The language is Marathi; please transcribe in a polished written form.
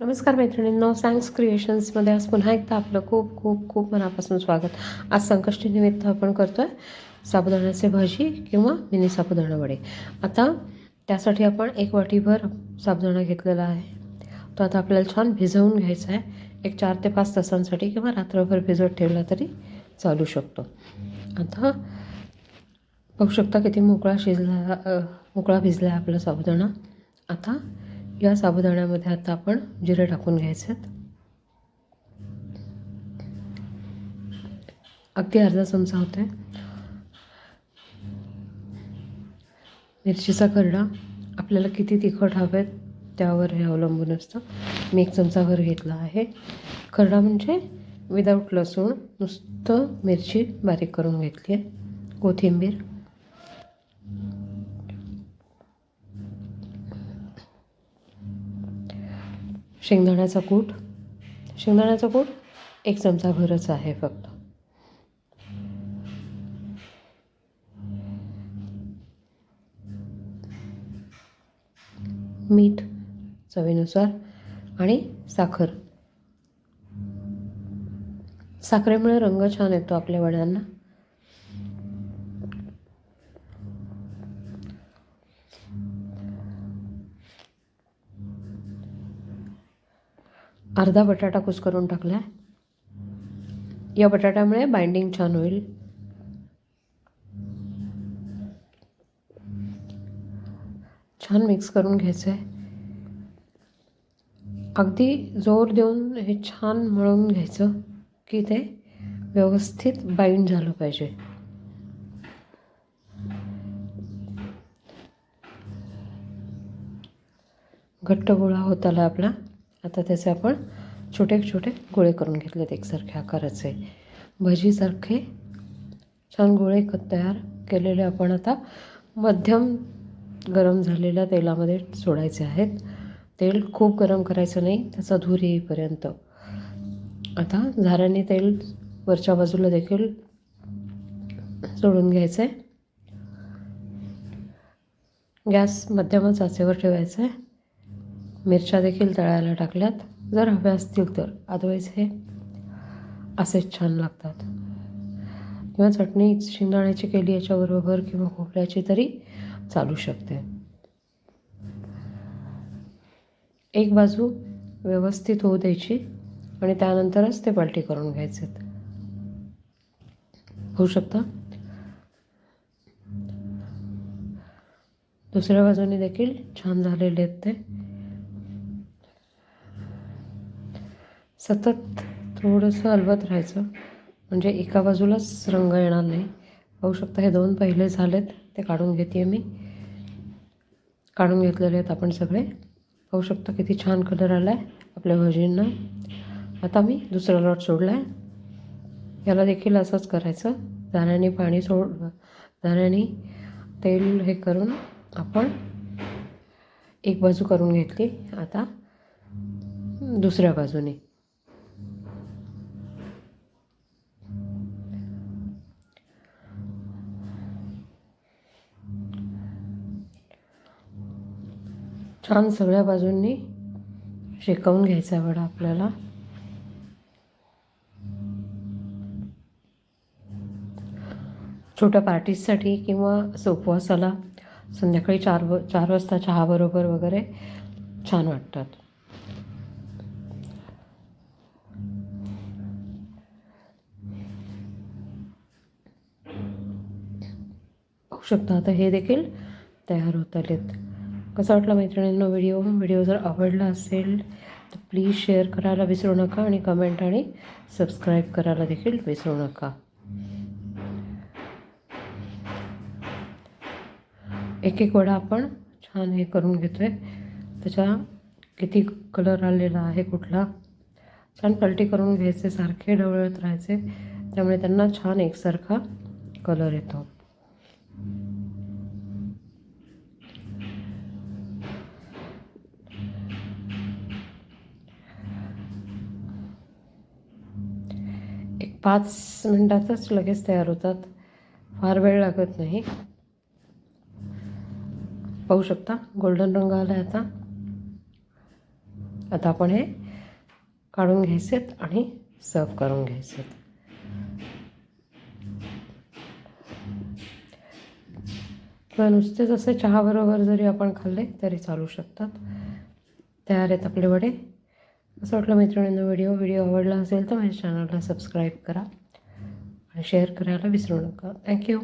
नमस्कार मैत्रिणींनो, सायन्स क्रिएशन्समध्ये आज पुन्हा एकदा आपलं खूप खूप खूप मनापासून स्वागत. आज संकष्टीनिमित्त आपण करतो आहे साबुदाण्याचे भजी किंवा मिनी साबुदाणा वडे. आता त्यासाठी आपण 1 वाटीभर साबुदाणा घेतलेला आहे. तो आता आपल्याला छान भिजवून घ्यायचा आहे. एक 4 ते 5 तासांसाठी किंवा रात्रभर भिजवत ठेवला तरी चालू शकतो. आता बघू शकता किती मोकळा भिजला आहे आपला साबुदाणा. आता या साबुदाण्यामध्ये आता आपण जिरे टाकून घ्यायचे आहेत. अगदी अर्धा चमचा होते. मिरचीचा खरडा आपल्याला किती तिखट हवेत त्यावर हे अवलंबून असतं. मी 1 चमचाभर घेतला आहे. खरडा म्हणजे विदाऊट लसूण, नुसतं मिरची बारीक करून घेतली आहे. कोथिंबीर, शेंगदाण्याचा कूट 1 चमचाभरच आहे फक्त. मीठ चवीनुसार आणि साखरेमुळे रंग छान येतो आपल्या वड्यांना. अर्धा बटाटा कुस्करून टाकला आहे. या बटाट्यामुळे बाइंडिंग छान होईल. छान मिक्स करून घ्यायचं आहे. अगदी जोर देऊन हे छान मळून घ्यायचं की ते व्यवस्थित बाइंड झालं पाहिजे. घट्ट गोळा होत आला आपला. आता त्याचे आपण छोटे छोटे गोळे करून घेतलेत एकसारख्या आकाराचे. भजीसारखे छान गोळे तयार केलेले आपण आता मध्यम गरम झालेल्या तेलामध्ये सोडायचे आहेत. तेल खूप गरम करायचं नाही, त्याचा धूर येईपर्यंत. आता झाऱ्याने तेल वरच्या बाजूला देखील सोडून घ्यायचं आहे. गॅस मध्यमच आचेवर ठेवायचा आहे. मिरच्या देखील तळायला टाकल्यात, जर हव्या असतील तर. अदरवाईज हे असेच छान लागतात. किंवा चटणी शेंगदाण्याची केली याच्याबरोबर किंवा खोबऱ्याची तरी चालू शकते. एक बाजू व्यवस्थित होऊ द्यायची आणि त्यानंतरच ते पलटी करून घ्यायचे. होऊ शकतं. दुसऱ्या बाजूने देखील छान झालेले आहेत ते. सतत थोडंसं हलवत राहायचं म्हणजे एका बाजूलाच रंग येणार नाही. पाहू शकता हे 2 पहिले झालेत, ते काढून घेते मी. काढून घेतलेले आहेत आपण सगळे. पाहू शकता किती छान कलर आला आहे आपल्या भजींना. आता मी दुसरा लॉट सोडला आहे. याला देखील असंच करायचं. झाऱ्याने तेल हे करून आपण एक बाजू करून घेतली. आता दुसऱ्या बाजूने छान सगळ्या बाजूंनी शेकवून घ्यायचा वडा आपल्याला. छोट्या पार्टीजसाठी किंवा उपवासाला संध्याकाळी 4 वाजता चहाबरोबर वगैरे छान वाटतात. बघू शकता आता हे देखील तयार होत आलेत. कसा वाटला मैत्रिणींनो व्हिडिओ जर आवडला असेल तर प्लीज शेअर करायला विसरू नका आणि कमेंट आणि सबस्क्राईब करायला देखील विसरू नका. एक वडा आपण छान हे करून घेतोय. त्याच्या किती कलर आलेला आहे कुठला. छान पलटी करून घ्यायचे, सारखे ढवळत राहायचे, त्यामुळे त्यांना छान एकसारखा कलर येतो. एक 5 मिनिटातच लगेच तयार होतात, फार वेळ लागत नाही. पाहू शकता गोल्डन रंग आला आहे आता. आता आपण हे काढून घ्यायचेत आणि सर्व करून घ्यायचेत. किंवा नुसतेच असे चहाबरोबर जरी आपण खाल्ले तरी चालू शकतात. तयार आहेत आपले वडे. असं वाटलं मैत्रिणींना व्हिडिओ आवडला असेल तर माझ्या चॅनलला सबस्क्राईब करा आणि शेअर करायला विसरू नका. थँक्यू.